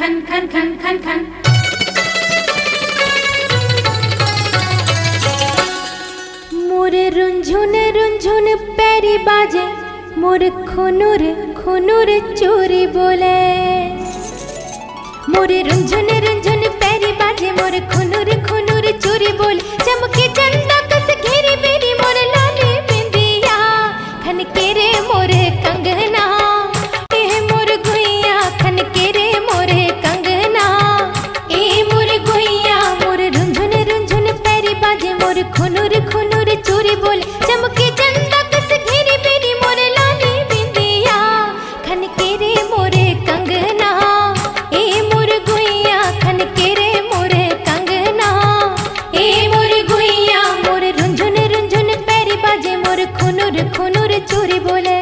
खन खन खन खन खन। मोरे रुंझुन रुंझुन पैरी बाजे, मोरे खुनुर खुनुर चोरी बोले। मोरे रुंझुन रुंझुन पैरी बाजे, मोरे खुनुर खुनुर चोरी बोले। चमके चंदा कस घेरी बेरी, मोरे लाली बिंदिया खन के रे मोरे कंगना। ए मोर गुइया खन के रे मोरे कंगना। ए मोर गुइया मोरे रुंझुन रुंझुन पैरी बाजे, मोरे खुनुर खुनुर चोरी बोले। चमके चंदा कस घेरी बेरी, मोरे लाली बिंदिया खन के रे मोरे कंगना। ए मोर गुइया खन के रे मोरे कंगना। ए मोर गुइया मोरे रुंझुन रुंझुन पैरी बाजे, मोरे खुनुर खुनुर चोरी बोले।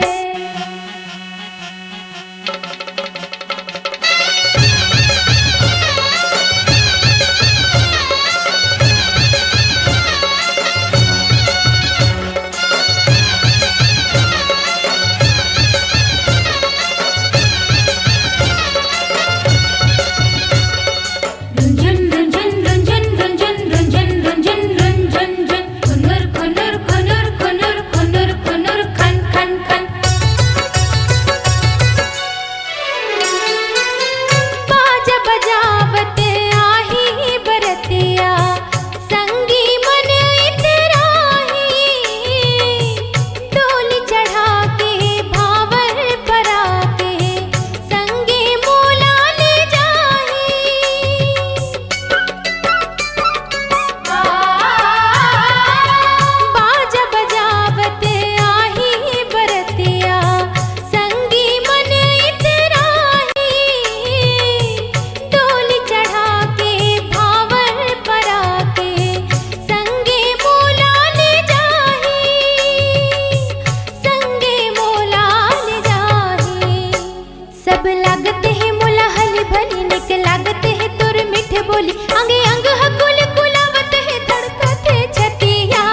बोली अंगे अंग हकुल कुलावत है, धड़कत है छतिया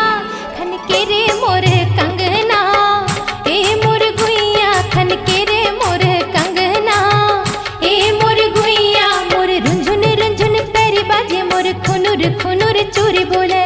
खन के रे मोरे कंगना। ए मोर गुइया खन के रे मोरे कंगना। ए मोर गुइया मोरे रुंझुन रुंझुन पैरी बाजे, मोरे खुनुर खुनुर चोरी बोले।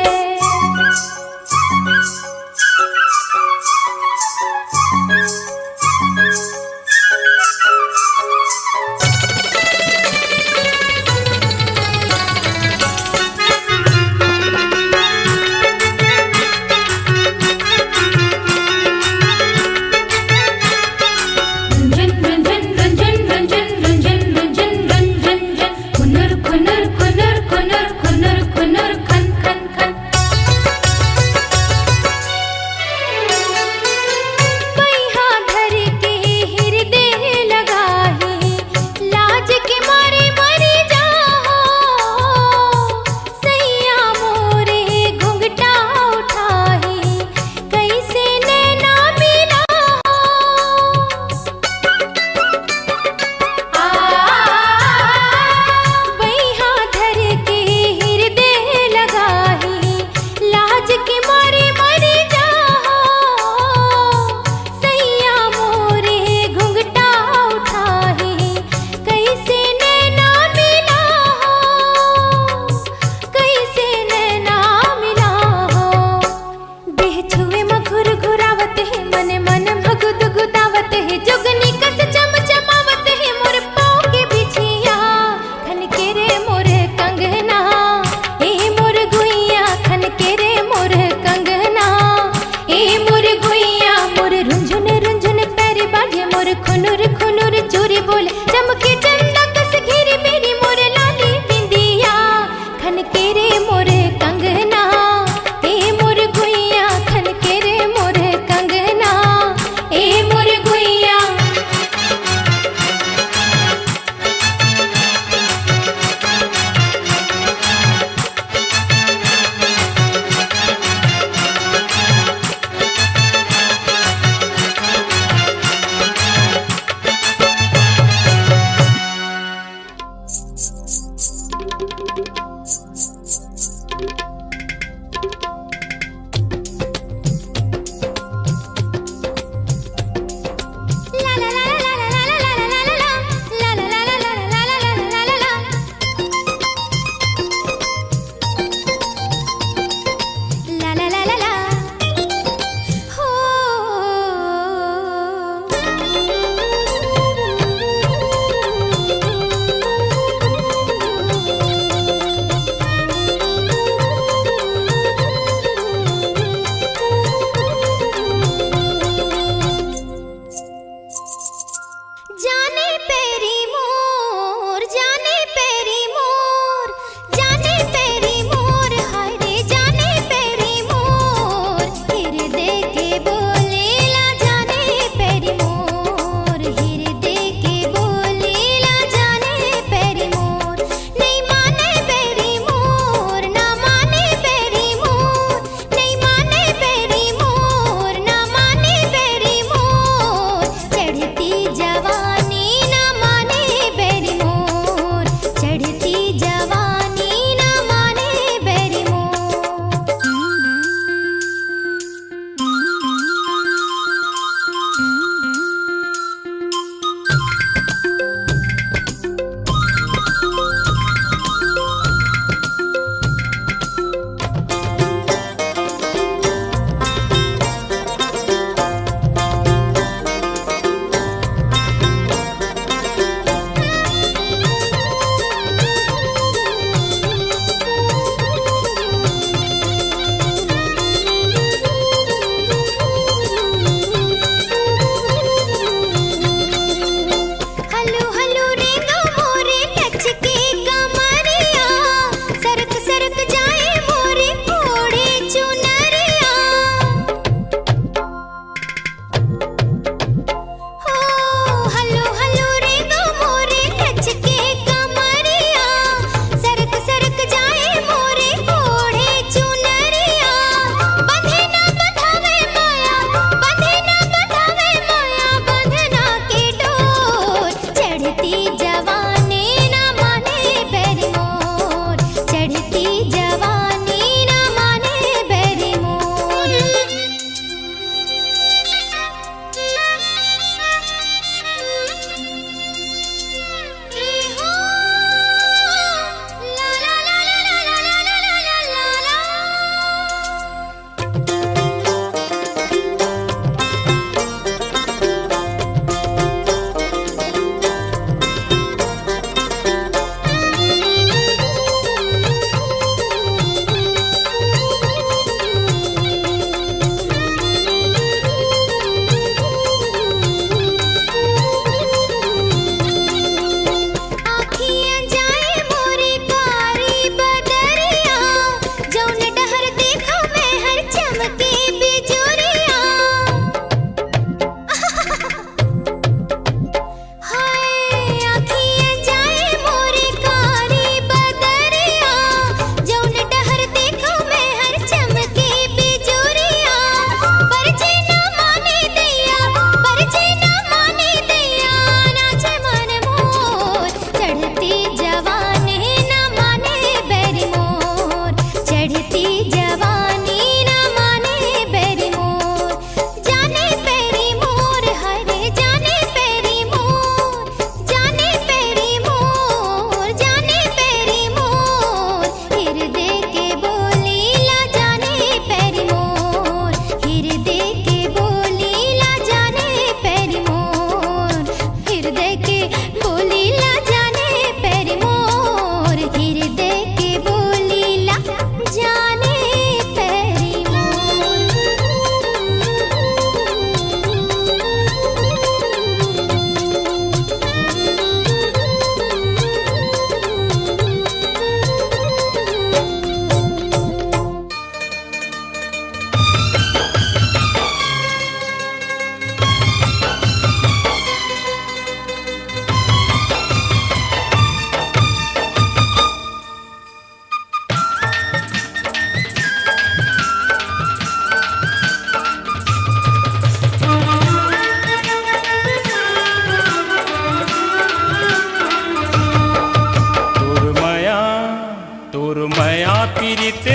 पीरित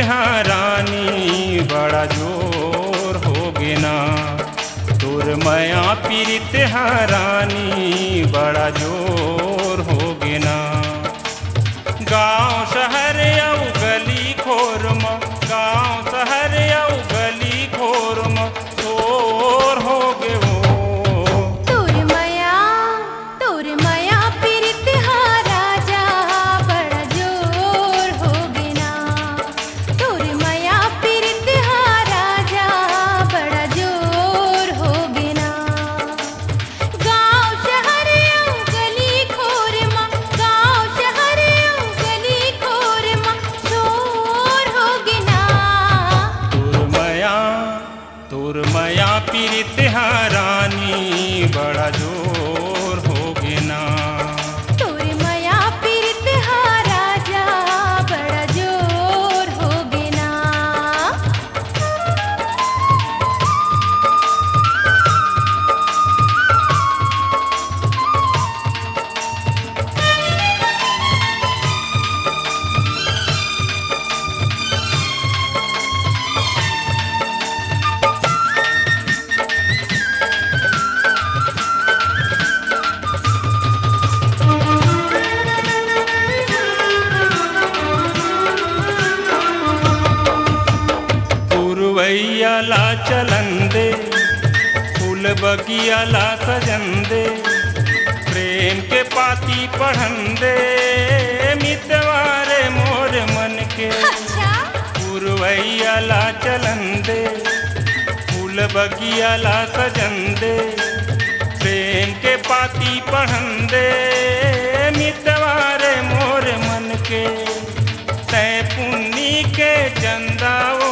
रानी बड़ा जोर हो गिना। तोर माया पीरित रानी बड़ा जोर हो गिना। गाँव शहर औ गली खोर में, गाँव शहर औ गली खोर में शोर हो गे वो। तोर माया पीरित राजा बड़ा जोर हो गिना। तोर माया पीरित राजा बड़ा जोर हो गिना। गाँव शहर औ गली खोर में, गाँव शहर औ गली खोर में शोर हो गिना। तोर माया पीरित रानी बड़ा जोर हो गिना। तोर माया पीरित राजा बड़ा जोर हो गिना। पुरवैयाला चलन दे, फूल बगियाला सजन दे, प्रेम के पाती पढ़न दे, मितवारे मोर मन के। अच्छा पुरवैयाला चलन दे, फूल बगियाला सजन दे, प्रेम के पाती पढ़न दे, मितवारे मोर मन के। तै पुन्नी के चंदाओ,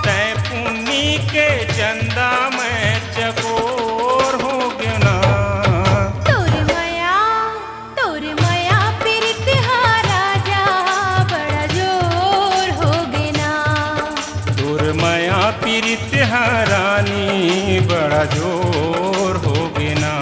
तै पुन्नी के चंदा में चकोर हो गिना। तोर माया पीरित राजा बड़ा जोर हो गिना। तोर माया पीरित रानी बड़ा जोर हो गिना।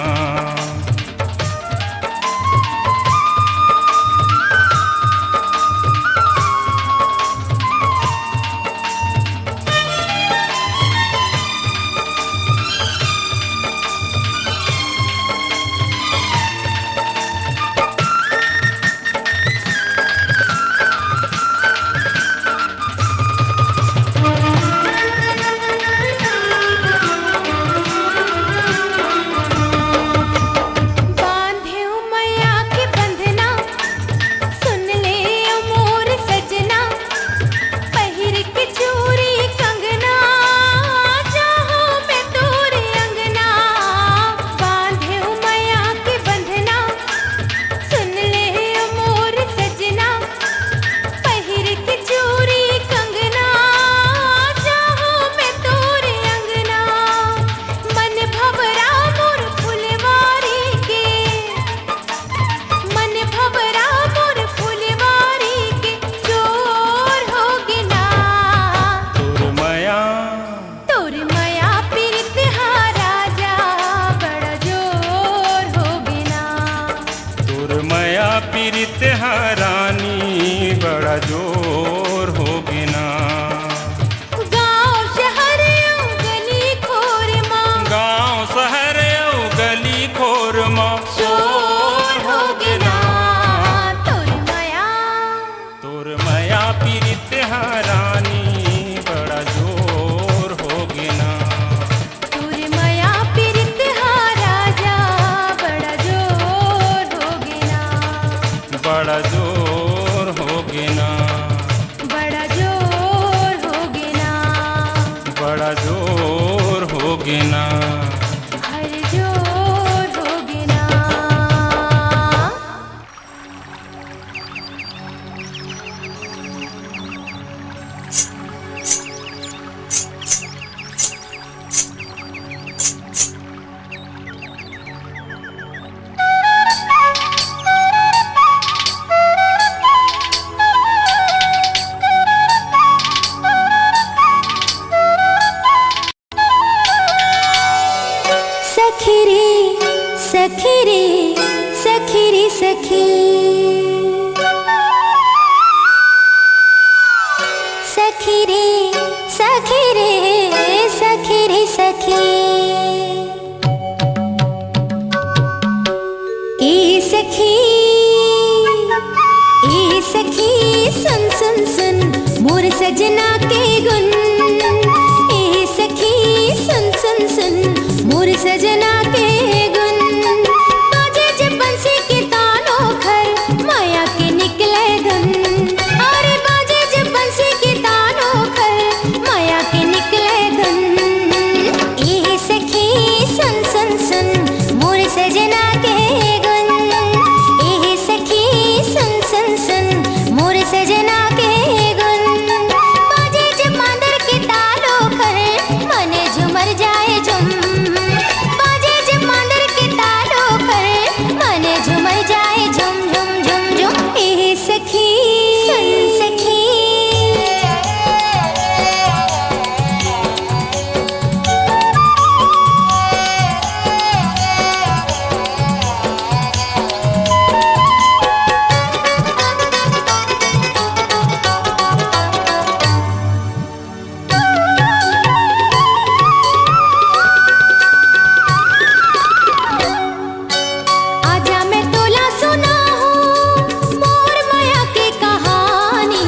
पीरित रानी बड़ा जोर हो गिना। गाँव शहर औ गली खोर माँ, गाँव शहर औ गली खोर माँ शोर हो गिना। तोर माया पीरित रानी बड़ा जोर हो गिना। तोर माया पीरित राजा बड़ा जोर हो गिना। बड़ा जोर हो गिना। बड़ा जोर हो गिना। बड़ा जोर हो गिना। हर जोर हो गिना। सखी सुन सुन सुन मोर सजना के गुन। ए सखी सुन सुन सुन मोर सजना के गुन। बाजे जब बंसी के तानों खर माया के निकले धुन। अरे बाजे जब बंसी के तानों खर माया के निकले धुन। ए सखी सुन सुन सुन मोर सजना के गुन। ए सखी सुन सुन सुन मोर सजना के गुन। बाजे जब मांदर के तालों खर मने झुमर जाए झुम। बाजे जब मांदर के तालों खर मने झुमर जाए झुम झुम झुम झुम। ए सखी सुन सखी आजा मैं तोला सुना हूँ मोर माया की कहानी।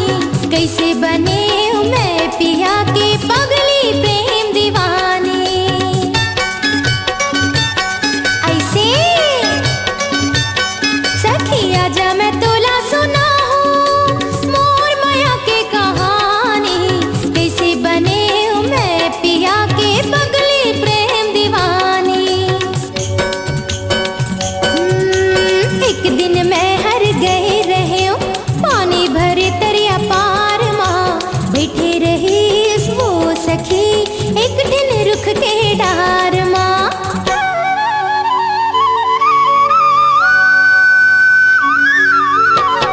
कैसे बने हूँ मैं पिया की पगली प्रेम दीवानी। ऐसे सखी आजा मैं तोला सुना हूँ मोर माया की कहानी। कैसे बने हूँ मैं पिया की पगली प्रेम दीवानी। एक दिन मैं हर गए रहे हूँ पानी भरे तरिया पार माँ। बैठे रही वो सखी एक दिन रुख के डार माँ।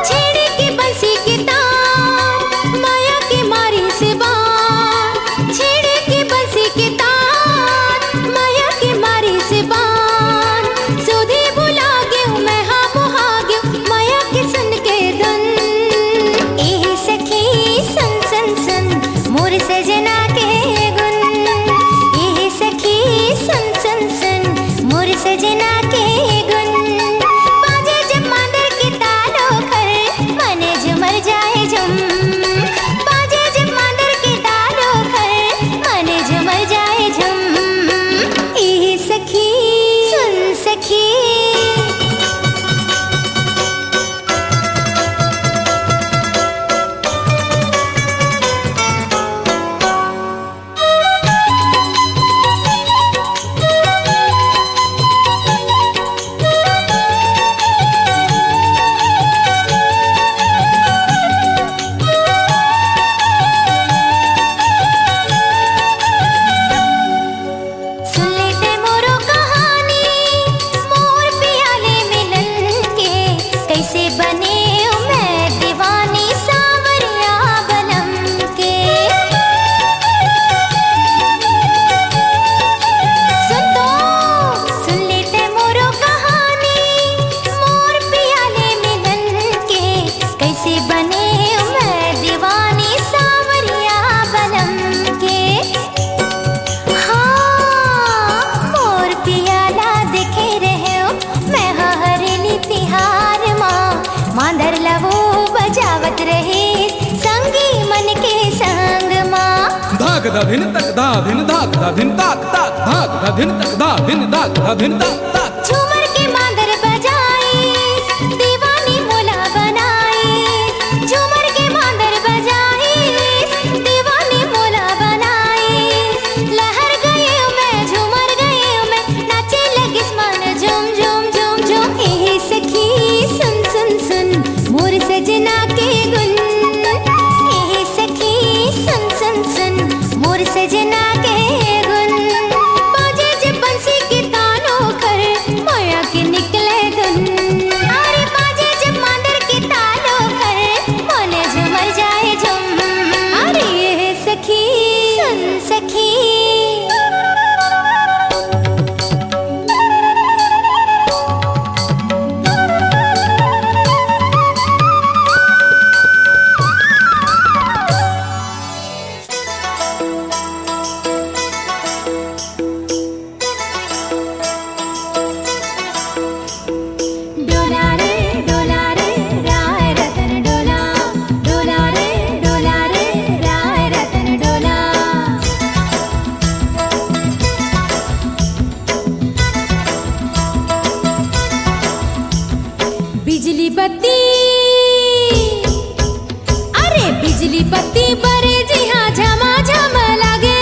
छेड़े के बंसी के तार माया के मारी से बार। छेड़े के बंसी के तार माया के मारी से बार। सुधी बुला गयो मैं हाँ मुहा गयो माया के सुन के धुन। ए सखी सुन सुन सुन मोर सजना के गुन। ए सखी सुन सुन सुन मोर सजना के गुन। बाजे जब मांदर के तालों खर मने झुमर जाए झुम। बाजे जब मांदर के तालों खर मने झुमर जाए झुम। ए सखी सुन सखी सुन लेते मोरो कहानी मोर पियाले मिलन के। कैसे बने हूँ मैं दीवानी सावरिया बनम के। सुन लेते मोरो कहानी मोर पियाले मिलन के। कैसे बने हूँ मैं दीवानी सावरिया बनम के। हाँ मोर पियाला देखे रहे हो मैं हरेली तिहार माँ। मांदर लवो बजावत रहे संगी मन के संग माँ। धाक धा धिन तक धा धिन धाक धा धिन ताक ताक धाक धा धिन तक धा धिन धाक धा धिन ताक ताक। झूमर के मांदर बजाए दीवानी मोला बनाए। झूमर के मांदर बजाए दीवानी मोला बनाए। लहर गए हूँ मैं झूमर गए हूँ मैं नाचे लगिस मन झूम झूम झूम झूम। ए सखी सुन सुन सुन मोर सजना के गुन। ए सखी सुन सुन सुन मोर सजना के गुन। बाजे जब बंसी के तानों खर माया के निकले धुन। अरे बाजे जब मांदर के तालों खर मने झुमर जाए झुम। अरे ये सखी सुन सखी बिजली बत्ती बरे जी हाँ झमाझम लागे,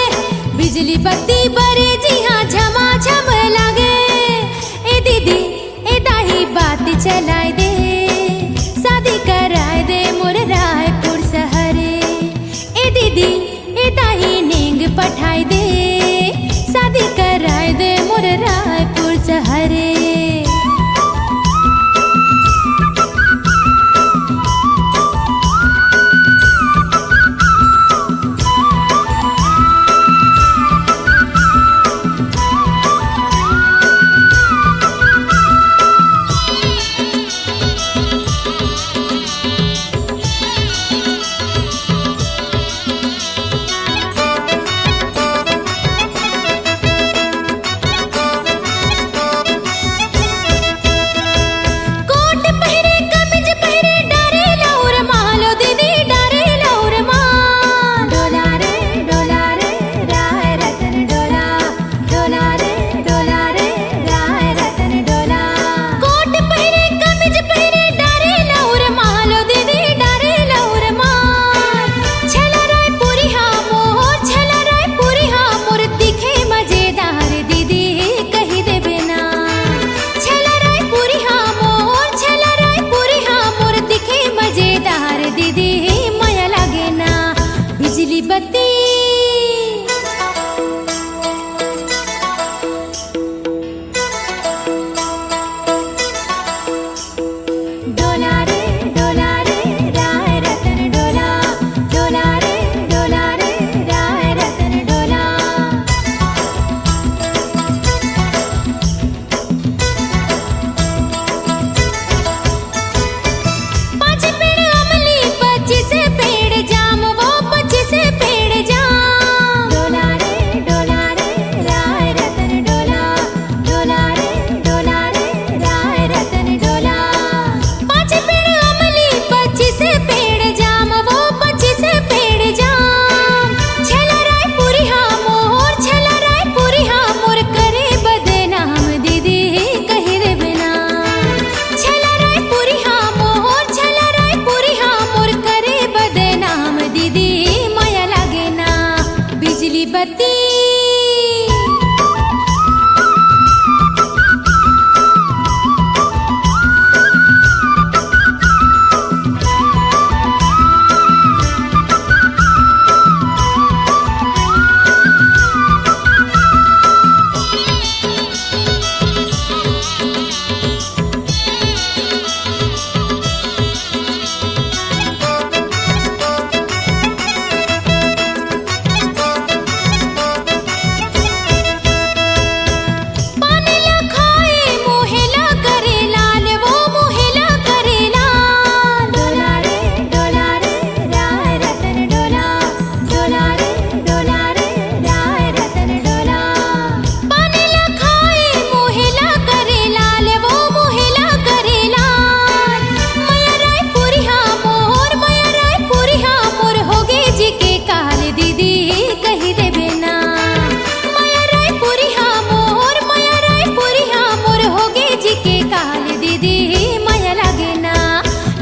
बिजली बत्ती बरे जी हाँ झमाझम लागे। ए दीदी ए दाही बात चलाए दे, शादी कराए दे मोर रायपुर शहरे। ए दीदी ए दाही नेंग पठाए दे, शादी कराए दे मोर रायपुर शहरे।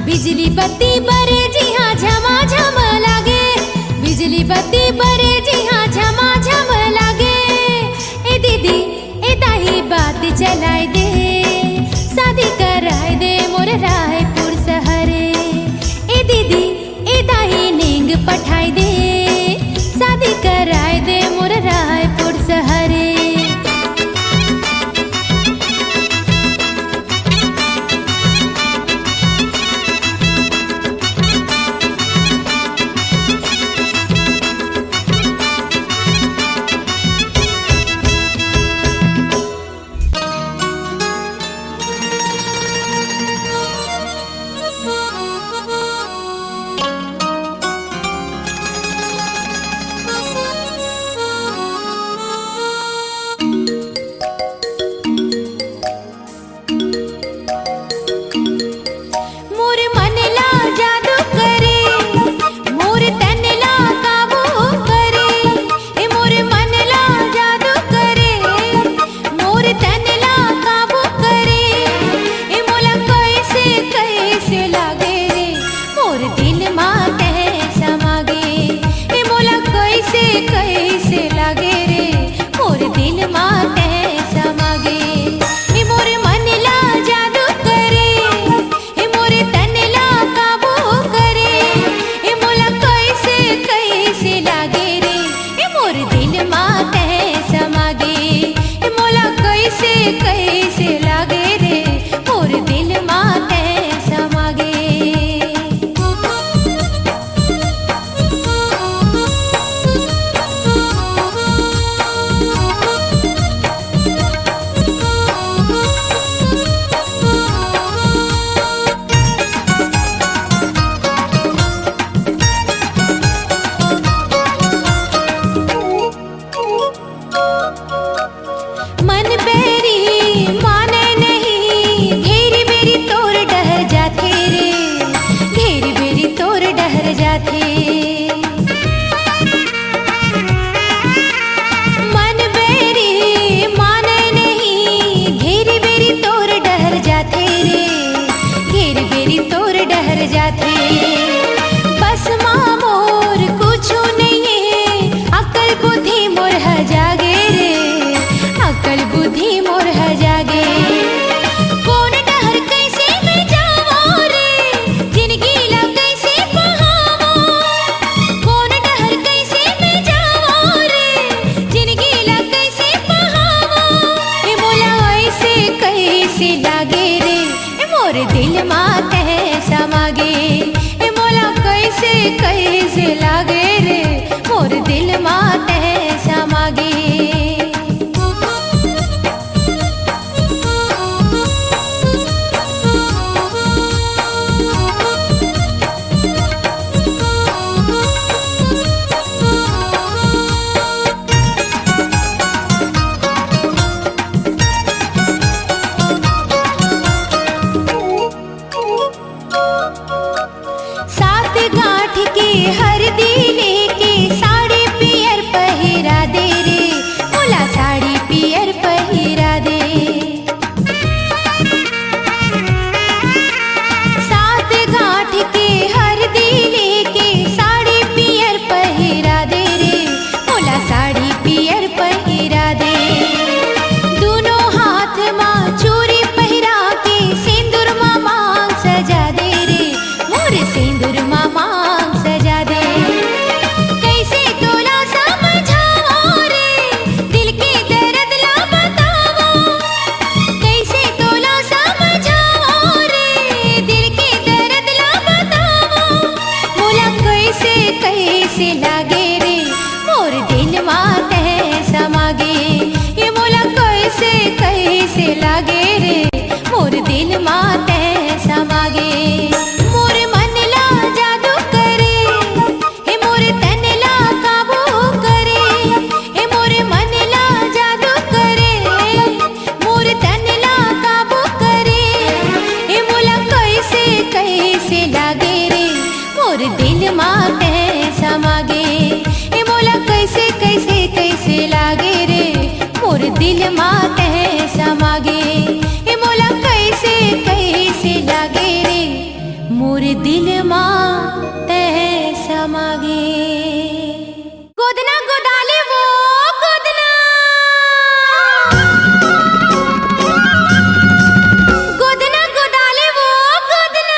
बिजली बत्ती बरे जी हाँ झमाझम लागे, बिजली बत्ती बरे जी हाँ झमाझम लागे। ए दीदी ए दाही बात चलाए दे, शादी कराए दे मोर रायपुर शहरे। ए दीदी ए दाही नेंग पठाए दे, शादी कराए दे मोर रायपुर शहरे। ठहर जाते। बस माँ मोर कुछो नहीं है, अकल बुद्धि मोर ह जागे रे, अकल बुद्धि मोर ह जागे। कौन डहर कैसे मैं जावो रे, जिंदगी ला कैसे बहावो। कौन डहर कैसे मैं जावो रे, जिंदगी ला कैसे बहावो। ए मोला ऐसे कैसे लागे रे, ए मोर दिल माँ कैसा मागे। ए मोला कैसे कैसे लागे रे, मोर दिल माँ कैसा मागे। सात गांठ के हरदी लेके साड़ी पियर पहिरा दे रे, मोला साड़ी पियर पहिरा दे। सात गांठ के हरदी लेके साड़ी पियर पहिरा दे रे, मोला साड़ी पियर पहिरा दे। दोनों हाथ माँ चूड़ी पहिरा के सिंदूर माँ मांग सजा दे रे, मोर सिंदूर माँ मांग सजा दे। कैसे तोला समझाओ रे, दिल के दर्द ला बताओ। कैसे तोला समझाओ रे, दिल के दर्द ला बताओ। मोला कैसे कैसे लागे रे, मोर दिल माँ कैसा मागे। ये मोला कैसे कैसे लागे रे, मोर दिल माँ कैसा मागे। मोर मन ला जादू करे, हे मोर तन ला काबू करे। हे मोर मन ला जादू करे, मोर तन ला काबू करे। हे मोला कैसे कैसे लागे रे, मोर दिल माँ कैसा मागे। हे मोला कैसे कैसे कैसे लागे रे, मोर दिल माँ कैसा मागे। हे मोला कैसे कैसे लागे रे, मोर दिल माँ कैसा मागे। गोदना गोदाले वो गोदना, गोदना गोदाले वो गोदना।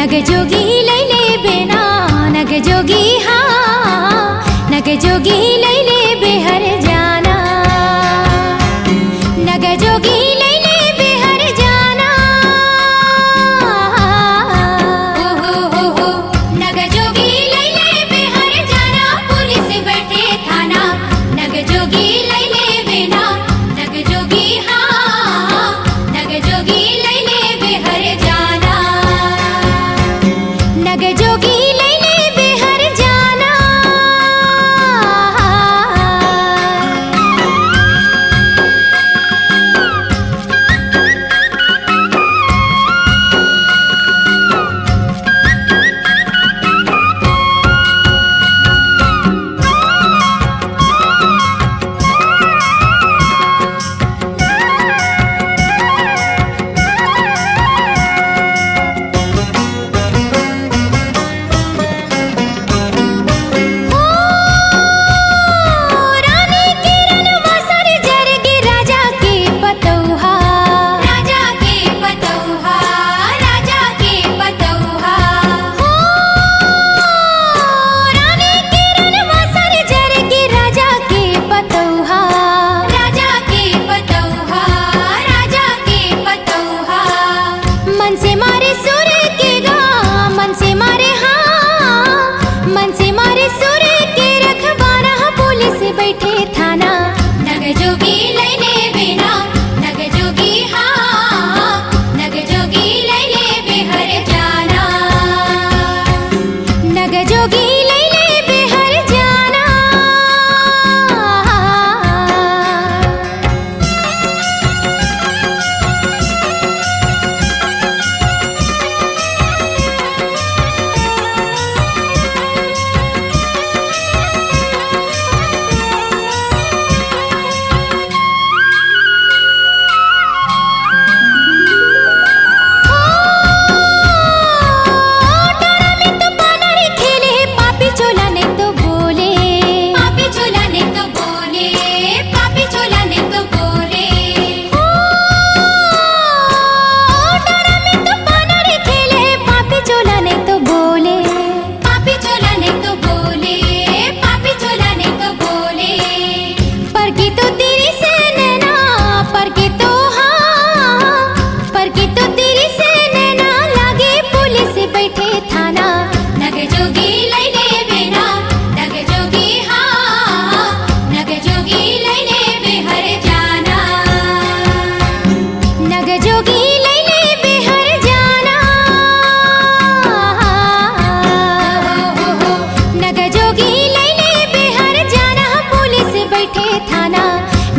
नग जोगी लैले बेना नग जोगी हाँ नग जोगी लैले बेहर जाना नग जोगी लैले बेहर जाना हो नग जोगी लैले बेहर जाना पुलिस बैठे थाना नग जोगी लैले बेना नग जोगी हाँ नग जोगी लैले बेहर जाना नग जोगी लैले बेहर जाना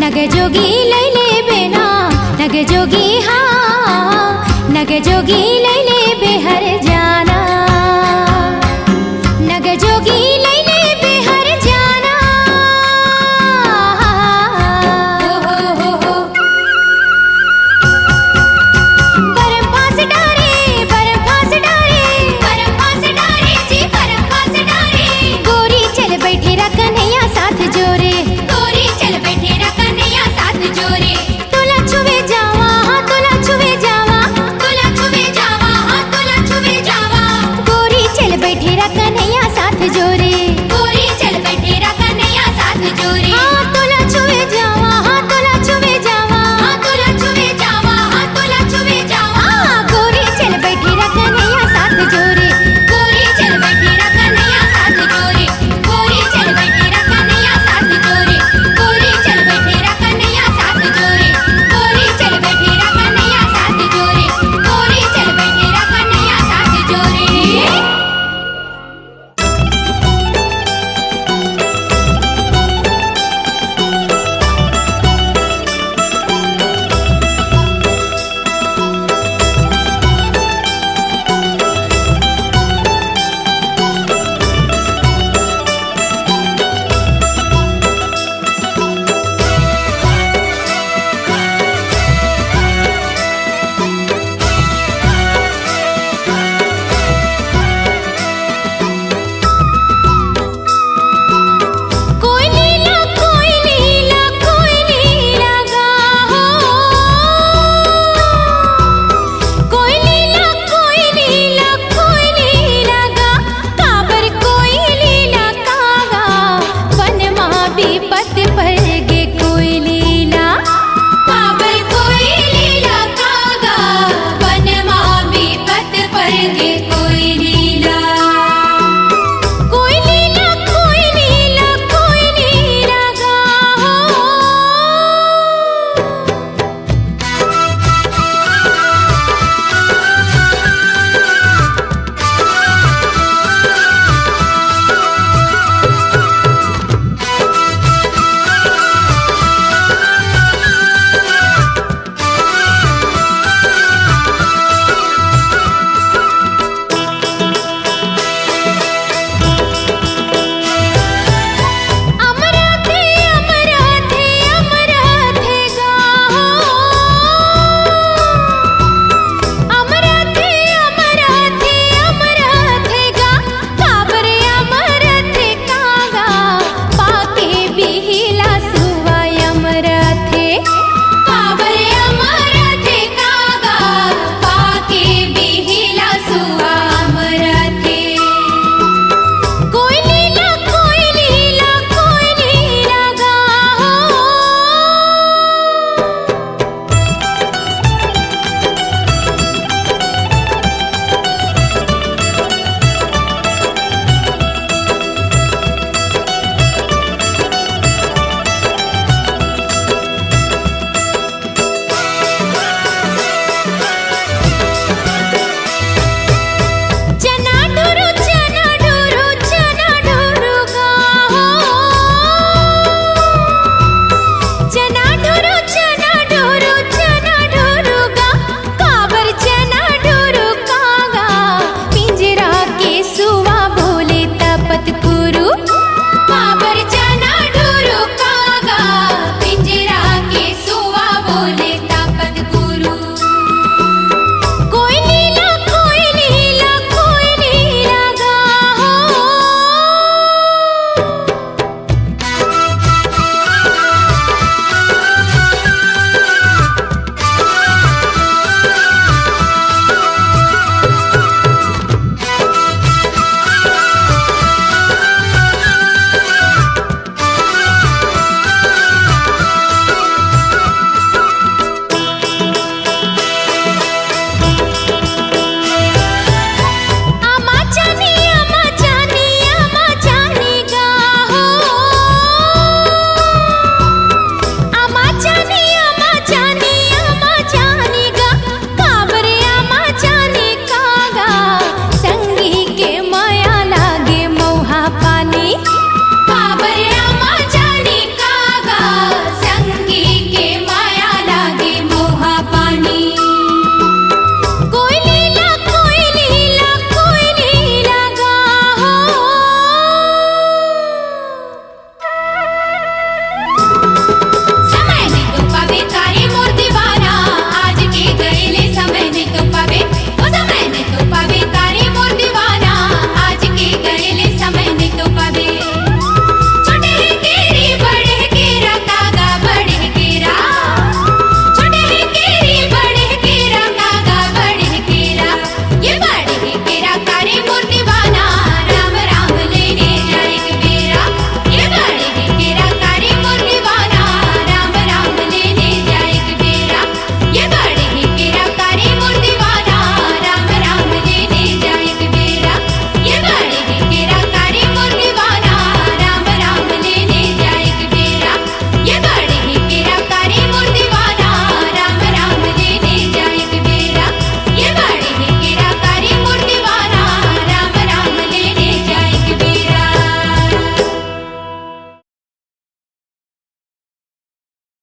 नग जोगी लैले बेना नग जोगी हाँ नग जोगी लैले बेहर जा